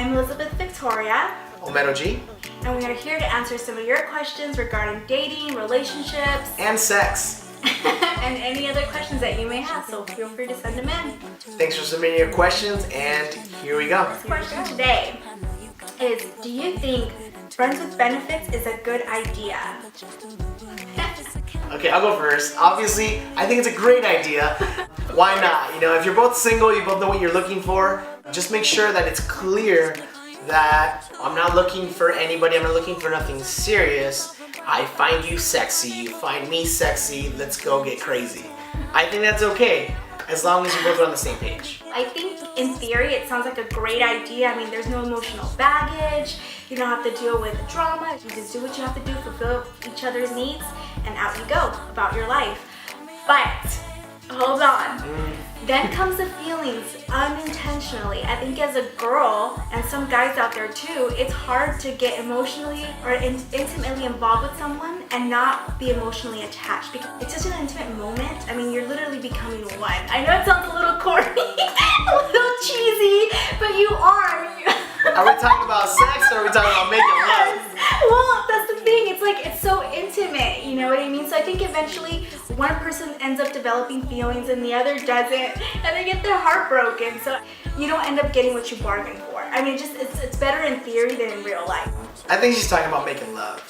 I'm Elizabeth Victoria. Omero G. And we are here to answer some of your questions regarding dating, relationships, and sex. and any other questions that you may have, so feel free to send them in. Thanks for submitting your questions, and here we go. This question today is, do you think friends with benefits is a good idea? Okay, I'll go first. Obviously, I think it's a great idea. Why not? You know, if you're both single, you both know what you're looking for, just make sure that it's clear that I'm not looking for anybody, I'm not looking for nothing serious. I find you sexy, you find me sexy, let's go get crazy. I think that's okay, as long as you're both on the same page. I think in theory it sounds like a great idea. I mean, there's no emotional baggage, you don't have to deal with drama, you just do what you have to do, fulfill each other's needs, and out you go about your life. But, hold on. Then comes the feelings unintentionally. I think as a girl, and some guys out there too, it's hard to get emotionally or intimately involved with someone and not be emotionally attached because it's such an intimate moment. I mean, you're literally becoming one. I know it sounds a little corny, a little cheesy, but you are. Are we talking about sex or are we talking about making love? Well, that's the thing. It's like, it's so intimate, you know what I mean? So I think eventually one person ends up developing feelings and the other doesn't, and they get their heart broken. So you don't end up getting what you bargained for. I mean, it's better in theory than in real life. I think she's talking about making love.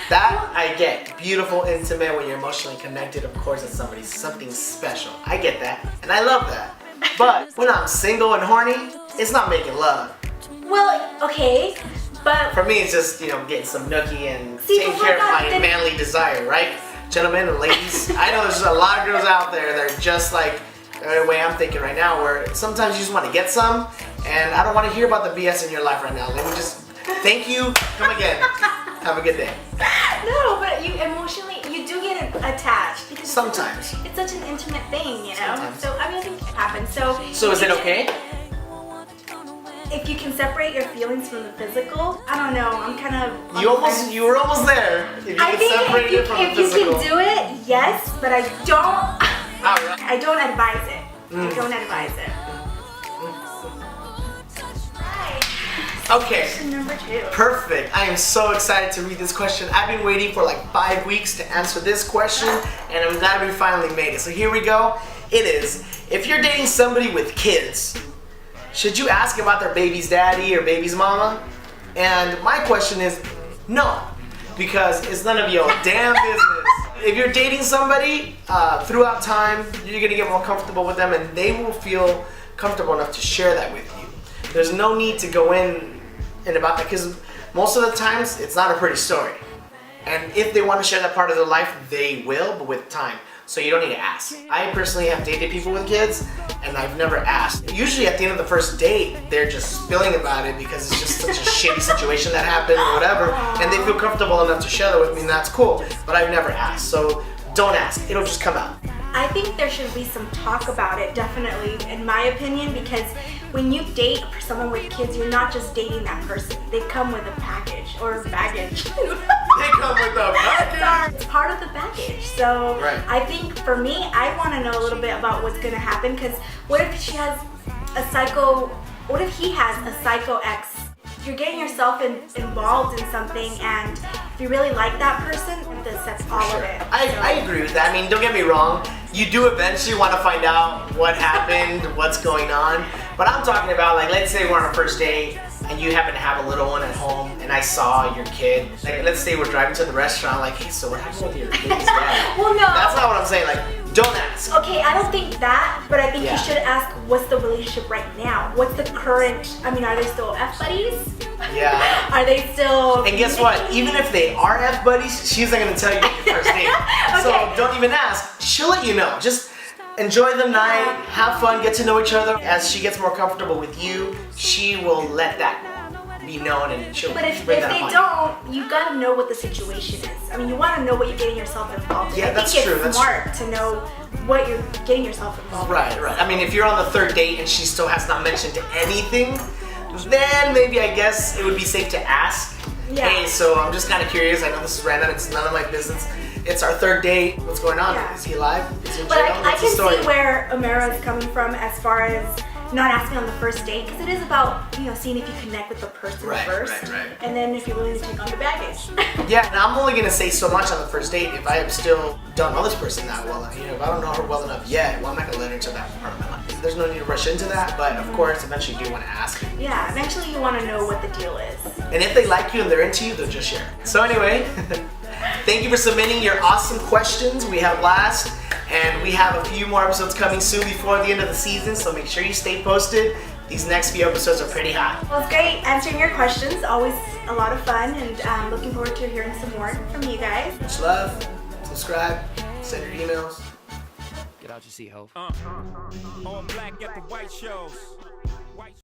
That I get. Beautiful, intimate, when you're emotionally connected, of course, it's something special. I get that, and I love that. But when I'm single and horny, it's not making love. Well, okay, but for me, it's just, you know, getting some nookie and see, taking care of my manly desire, right? Gentlemen and ladies, I know there's a lot of girls out there that are just like the way I'm thinking right now, where sometimes you just want to get some, and I don't want to hear about the BS in your life right now. Let me just thank you, come again, have a good day. No, but you emotionally, you do get attached. Because sometimes. It's such an intimate thing, you know? Sometimes. So, I mean, I think it happens. So is it okay? If you can separate your feelings from the physical, I don't know, I'm kind of... You were almost there. If you I can think separate it from the physical. If you can do it, yes, but I don't... Alright. I don't advise it. I don't advise it. Okay. Question number 2. Perfect. I am so excited to read this question. I've been waiting for like 5 weeks to answer this question, and I'm glad we finally made it. So here we go. It is, if you're dating somebody with kids, should you ask about their baby's daddy or baby's mama? And my question is, no, because it's none of your damn business. If you're dating somebody, throughout time, you're gonna get more comfortable with them and they will feel comfortable enough to share that with you. There's no need to go in and about that, because most of the times, it's not a pretty story. And if they want to share that part of their life, they will, but with time. So you don't need to ask. I personally have dated people with kids, and I've never asked. Usually at the end of the first date, they're just spilling about it because it's just such a shitty situation that happened or whatever, and they feel comfortable enough to share that with me, and that's cool. But I've never asked, so don't ask. It'll just come out. I think there should be some talk about it, definitely, in my opinion, because when you date someone with kids, you're not just dating that person. They come with a package or baggage. They come with a package. It's part of the package. So right. I think for me, I want to know a little bit about what's going to happen, because what if she has a psycho, what if he has a psycho ex? You're getting yourself involved in something, and if you really like that person, that's all of it. I agree with that. I mean, don't get me wrong. You do eventually want to find out what happened, what's going on. But I'm talking about, like, let's say we're on a first date and you happen to have a little one at home and I saw your kid. Like, let's say we're driving to the restaurant, like, hey, so what happened with your baby's dad? Well, no. That's not what I'm saying. Like, don't ask. Okay, I don't think that, but I think you should ask, what's the relationship right now? What's the current, I mean, are they still F-buddies? Yeah. Are they still... And guess what? Even if they are F-buddies, she's not going to tell you at your first date. Okay. So don't even ask. She'll let you know. Just enjoy the night, have fun, get to know each other. As she gets more comfortable with you, she will let that be known, and she'll But if bring they that up don't, you gotta know what the situation is. I mean, you want to know what you're getting yourself involved in. Yeah, that's I think true. it's smart to know what you're getting yourself involved in. Right. I mean, if you're on the third date and she still has not mentioned anything, then maybe I guess it would be safe to ask. Yeah. Hey, so I'm just kind of curious. I know this is random. It's none of my business. It's our third date. What's going on? Yeah. Is he alive? Is he in But jail? I What's the can story? see where Omero is coming from as far as not asking on the first date, because it is about, you know, seeing if you connect with the person first, and then if you're willing to take on the baggage. Yeah, and I'm only gonna say so much on the first date. If I still don't know this person that well, you know, if I don't know her well enough yet, well, I'm not gonna let her into that part of my life. There's no need to rush into that, but of course, eventually you do want to ask. Yeah, eventually you want to know what the deal is. And if they like you and they're into you, they'll just share. So anyway, thank you for submitting your awesome questions. We had a blast, and we have a few more episodes coming soon before the end of the season, so make sure you stay posted. These next few episodes are pretty hot. Well, it's great answering your questions. Always a lot of fun, and looking forward to hearing some more from you guys. Much love. Subscribe. Send your emails. Get out your seat, ho. All black at the white shows.